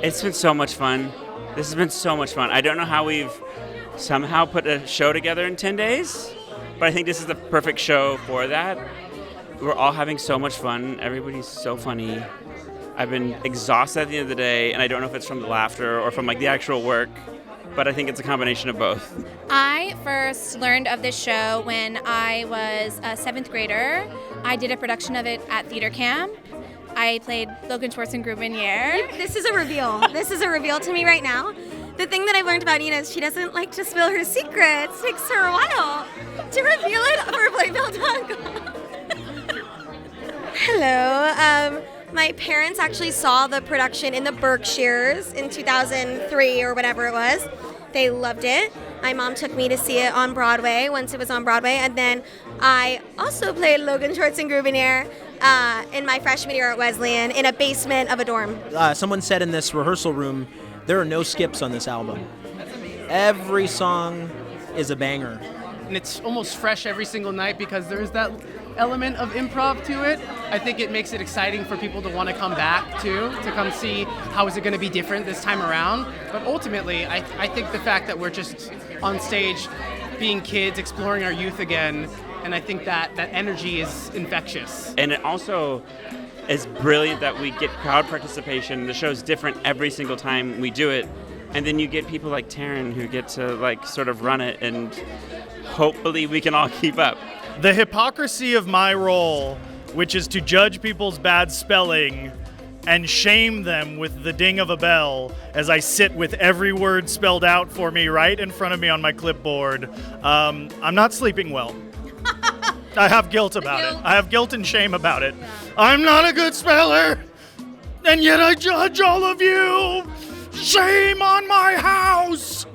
It's been so much fun. This has been so much fun. I don't know how we've somehow put a show together in 10 days, but I think this is the perfect show for that. We're all having so much fun. Everybody's so funny. I've been exhausted at the end of the day, and I don't know if it's from the laughter or from like the actual work, but I think it's a combination of both. I first learned of this show when I was a 7th grader. I did a production of it at theater camp. I played Logan Schwartz and Grubinier. This is a reveal. This is a reveal to me right now. The thing that I've learned about Nina is she doesn't like to spill her secrets. It takes her a while to reveal it for Playbill.com. Hello. My parents actually saw the production in the Berkshires in 2003 or whatever it was. They loved it. My mom took me to see it on Broadway once it was on Broadway, and then I also played Logan Schwartz and Grubinier in my freshman year at Wesleyan in a basement of a dorm. Someone said in this rehearsal room, there are no skips on this album. Every song is a banger. And it's almost fresh every single night because there's that element of improv to it. I think it makes it exciting for people to want to come back to come see how is it going to be different this time around. But ultimately, I think the fact that we're just on stage being kids, exploring our youth again, and I think that energy is infectious. And it also is brilliant that we get crowd participation. The show's different every single time we do it. And then you get people like Taran who get to like sort of run it, and hopefully we can all keep up. The hypocrisy of my role, which is to judge people's bad spelling and shame them with the ding of a bell as I sit with every word spelled out for me right in front of me on my clipboard. I'm not sleeping well. I have guilt about it. I have guilt and shame about it. I'm not a good speller, and yet I judge all of you. Shame on my house.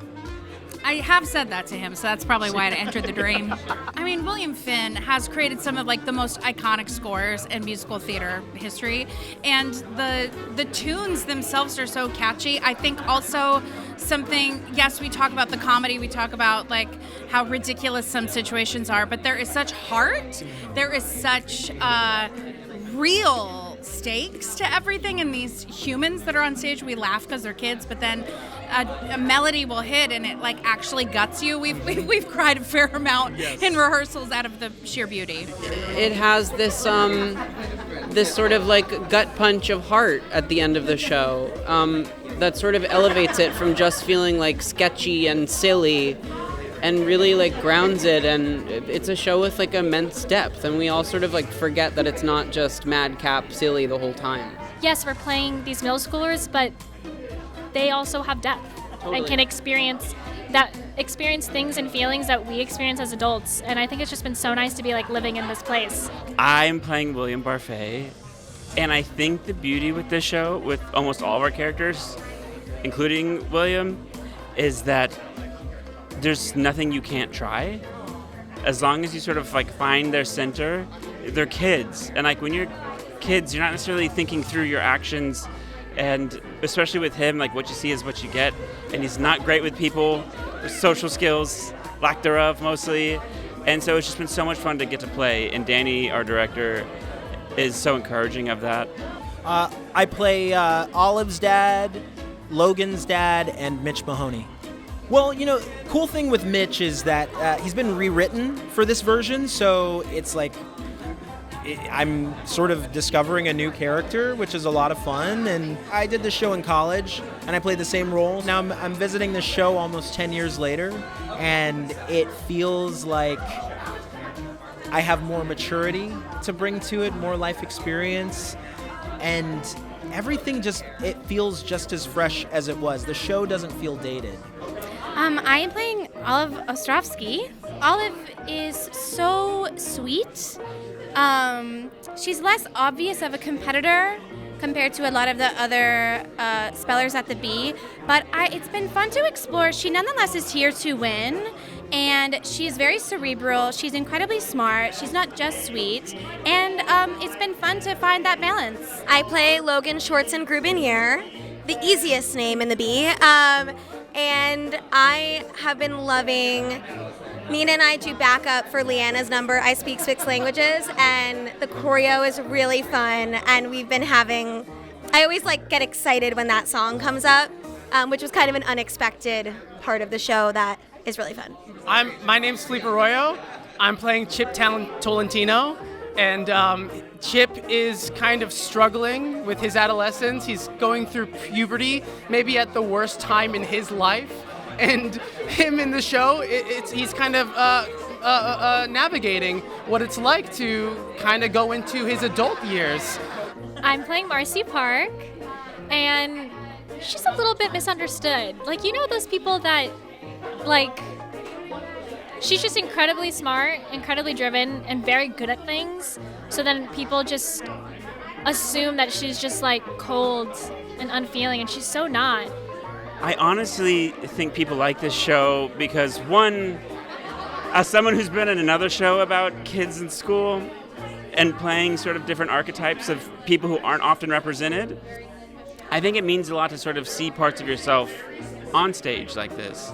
I have said that to him, so that's probably why it entered the dream. I mean, William Finn has created some of like the most iconic scores in musical theater history, and the tunes themselves are so catchy. I think also something, yes, we talk about the comedy, we talk about like how ridiculous some situations are, but there is such heart, there is such real stakes to everything, and these humans that are on stage, we laugh because they're kids, but then a melody will hit and it like actually guts you. We've cried a fair amount in rehearsals out of the sheer beauty. It has this this sort of like gut punch of heart at the end of the show that sort of elevates it from just feeling like sketchy and silly, and really like grounds it, and it's a show with like immense depth, and we all sort of like forget that it's not just madcap silly the whole time. Yes, we're playing these middle schoolers, but they also have depth and can experience things and feelings that we experience as adults, and I think it's just been so nice to be like living in this place. I'm playing William Barfay, and I think the beauty with this show, with almost all of our characters, including William, is that there's nothing you can't try. As long as you sort of like find their center, they're kids. And like when you're kids, you're not necessarily thinking through your actions, and especially with him, like what you see is what you get. And he's not great with people, with social skills, lack thereof mostly. And so it's just been so much fun to get to play. And Danny, our director, is so encouraging of that. I play Olive's dad, Logan's dad, and Mitch Mahoney. Well, you know, cool thing with Mitch is that he's been rewritten for this version, so it's like I'm sort of discovering a new character, which is a lot of fun. And I did the show in college, and I played the same role. Now I'm visiting the show almost 10 years later, and it feels like I have more maturity to bring to it, more life experience, and everything it feels just as fresh as it was. The show doesn't feel dated. I am playing Olive Ostrovsky. Olive is so sweet. She's less obvious of a competitor compared to a lot of the other spellers at the B, but it's been fun to explore. She nonetheless is here to win, and she's very cerebral. She's incredibly smart. She's not just sweet, and it's been fun to find that balance. I play Logan Schwartz and Grubinier, the easiest name in the B. And I have been loving, Nina and I do backup for Leanna's number, I Speak 6 Languages, and the choreo is really fun, and we've been having I always like get excited when that song comes up, which was kind of an unexpected part of the show that is really fun. My name's Philippe Arroyo. I'm playing Chip Tolentino, and Chip is kind of struggling with his adolescence. He's going through puberty, maybe at the worst time in his life. And him in the show, he's kind of navigating what it's like to kind of go into his adult years. I'm playing Marcy Park, and she's a little bit misunderstood. Like, you know those people that, like, she's just incredibly smart, incredibly driven, and very good at things. So then people just assume that she's just, like, cold and unfeeling, and she's so not. I honestly think people like this show because, one, as someone who's been in another show about kids in school and playing sort of different archetypes of people who aren't often represented, I think it means a lot to sort of see parts of yourself on stage like this.